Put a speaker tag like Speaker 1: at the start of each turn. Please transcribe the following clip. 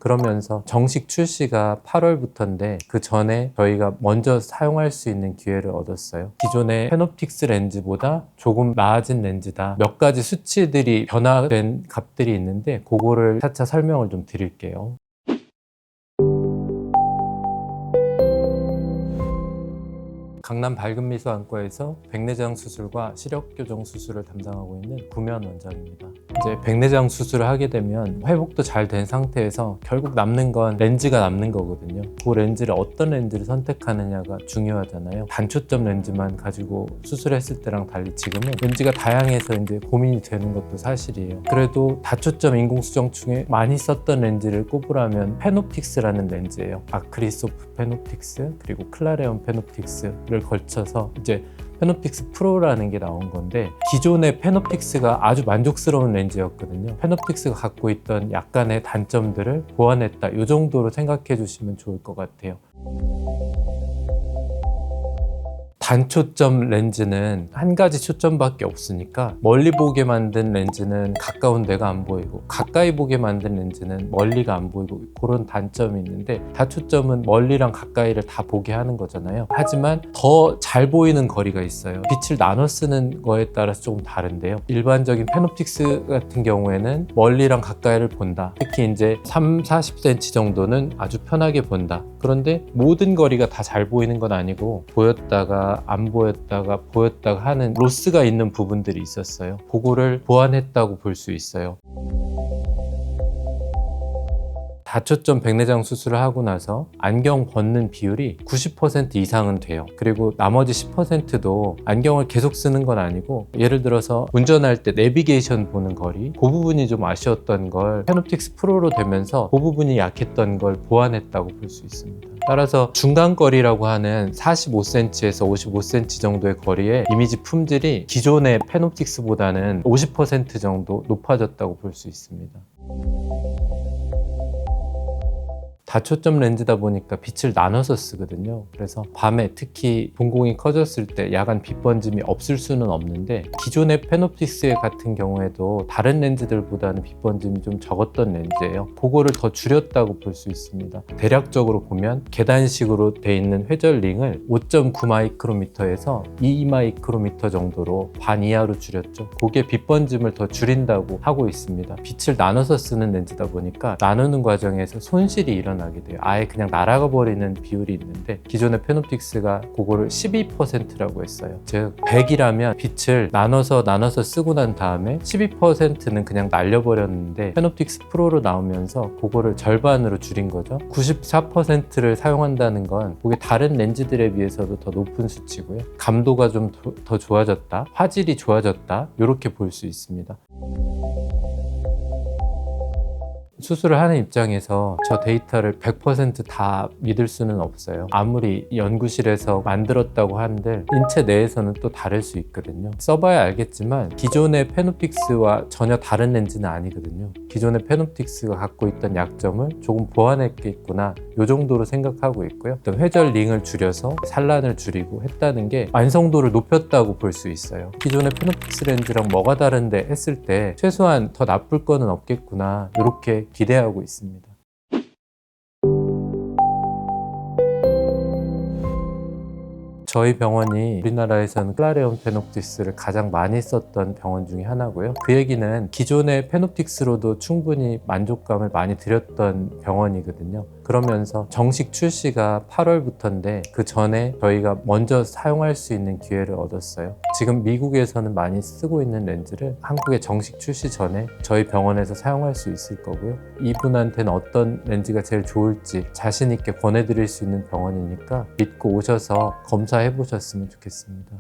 Speaker 1: 그러면서 정식 출시가 8월부터인데 그 전에 저희가 먼저 사용할 수 있는 기회를 얻었어요. 기존의 페노픽스 렌즈보다 조금 나아진 렌즈다. 몇 가지 수치들이 변화된 값들이 있는데 그거를 차차 설명을 좀 드릴게요. 강남 밝은미소안과에서 백내장 수술과 시력 교정 수술을 담당하고 있는 구면 원장입니다. 이제 백내장 수술을 하게 되면 회복도 잘 된 상태에서 결국 남는 건 렌즈가 남는 거거든요. 그 렌즈를 어떤 렌즈를 선택하느냐가 중요하잖아요. 단초점 렌즈만 가지고 수술했을 때랑 달리 지금은 렌즈가 다양해서 이제 고민이 되는 것도 사실이에요. 그래도 다초점 인공수정 중에 많이 썼던 렌즈를 꼽으라면 페노픽스라는 렌즈예요. 아크리소프 페노픽스 그리고 클라레온 페노픽스를 걸쳐서 이제 페노픽스 프로라는 게 나온 건데, 기존의 페노픽스가 아주 만족스러운 렌즈였거든요. 페노픽스가 갖고 있던 약간의 단점들을 보완했다, 이 정도로 생각해 주시면 좋을 것 같아요. 단초점 렌즈는 한 가지 초점밖에 없으니까 멀리 보게 만든 렌즈는 가까운 데가 안 보이고, 가까이 보게 만든 렌즈는 멀리가 안 보이고, 그런 단점이 있는데, 다초점은 멀리랑 가까이를 다 보게 하는 거잖아요. 하지만 더 잘 보이는 거리가 있어요. 빛을 나눠 쓰는 거에 따라서 조금 다른데요. 일반적인 페노픽스 같은 경우에는 멀리랑 가까이를 본다. 특히 이제 30-40cm 정도는 아주 편하게 본다. 그런데 모든 거리가 다 잘 보이는 건 아니고, 보였다가 안 보였다가 보였다가 하는 로스가 있는 부분들이 있었어요. 그거를 보완했다고 볼 수 있어요. 다초점 백내장 수술을 하고 나서 안경 벗는 비율이 90% 이상은 돼요. 그리고 나머지 10%도 안경을 계속 쓰는 건 아니고, 예를 들어서 운전할 때 내비게이션 보는 거리, 그 부분이 좀 아쉬웠던 걸 페노픽스 프로로 되면서 그 부분이 약했던 걸 보완했다고 볼 수 있습니다. 따라서 중간거리라고 하는 45cm에서 55cm 정도의 거리의 이미지 품질이 기존의 페노픽스보다는 50% 정도 높아졌다고 볼 수 있습니다. 다초점 렌즈다 보니까 빛을 나눠서 쓰거든요. 그래서 밤에 특히 본공이 커졌을 때 야간 빛 번짐이 없을 수는 없는데, 기존의 페노픽스 같은 경우에도 다른 렌즈들보다는 빛 번짐이 좀 적었던 렌즈예요. 그거를 더 줄였다고 볼 수 있습니다. 대략적으로 보면 계단식으로 돼 있는 회절 링을 5.9 마이크로미터에서 2 마이크로미터 정도로 반 이하로 줄였죠. 그게 빛 번짐을 더 줄인다고 하고 있습니다. 빛을 나눠서 쓰는 렌즈다 보니까 나누는 과정에서 손실이 일어나게 돼요. 아예 그냥 날아가 버리는 비율이 있는데, 기존의 페노픽스가 그거를 12%라고 했어요. 즉 100이라면 빛을 나눠서 쓰고 난 다음에 12%는 그냥 날려버렸는데, 페노픽스 프로로 나오면서 그거를 절반으로 줄인 거죠. 94%를 사용한다는 건 그게 다른 렌즈들에 비해서도 더 높은 수치고요. 감도가 좀 더 좋아졌다, 화질이 좋아졌다, 이렇게 볼 수 있습니다. 수술을 하는 입장에서 저 데이터를 100% 다 믿을 수는 없어요. 아무리 연구실에서 만들었다고 하는데 인체 내에서는 또 다를 수 있거든요. 써봐야 알겠지만 기존의 페노픽스와 전혀 다른 렌즈는 아니거든요. 기존의 페노픽스가 갖고 있던 약점을 조금 보완했겠구나, 이 정도로 생각하고 있고요. 회절 링을 줄여서 산란을 줄이고 했다는 게 완성도를 높였다고 볼 수 있어요. 기존의 페노픽스 렌즈랑 뭐가 다른데 했을 때 최소한 더 나쁠 거는 없겠구나, 이렇게 기대하고 있습니다. 저희 병원이 우리나라에서는 클라레온 페노픽스를 가장 많이 썼던 병원 중에 하나고요. 그 얘기는 기존의 페노픽스로도 충분히 만족감을 많이 드렸던 병원이거든요. 그러면서 정식 출시가 8월부터인데 그 전에 저희가 먼저 사용할 수 있는 기회를 얻었어요. 지금 미국에서는 많이 쓰고 있는 렌즈를 한국에 정식 출시 전에 저희 병원에서 사용할 수 있을 거고요. 이분한테는 어떤 렌즈가 제일 좋을지 자신 있게 권해드릴 수 있는 병원이니까 믿고 오셔서 검사해 보셨으면 좋겠습니다.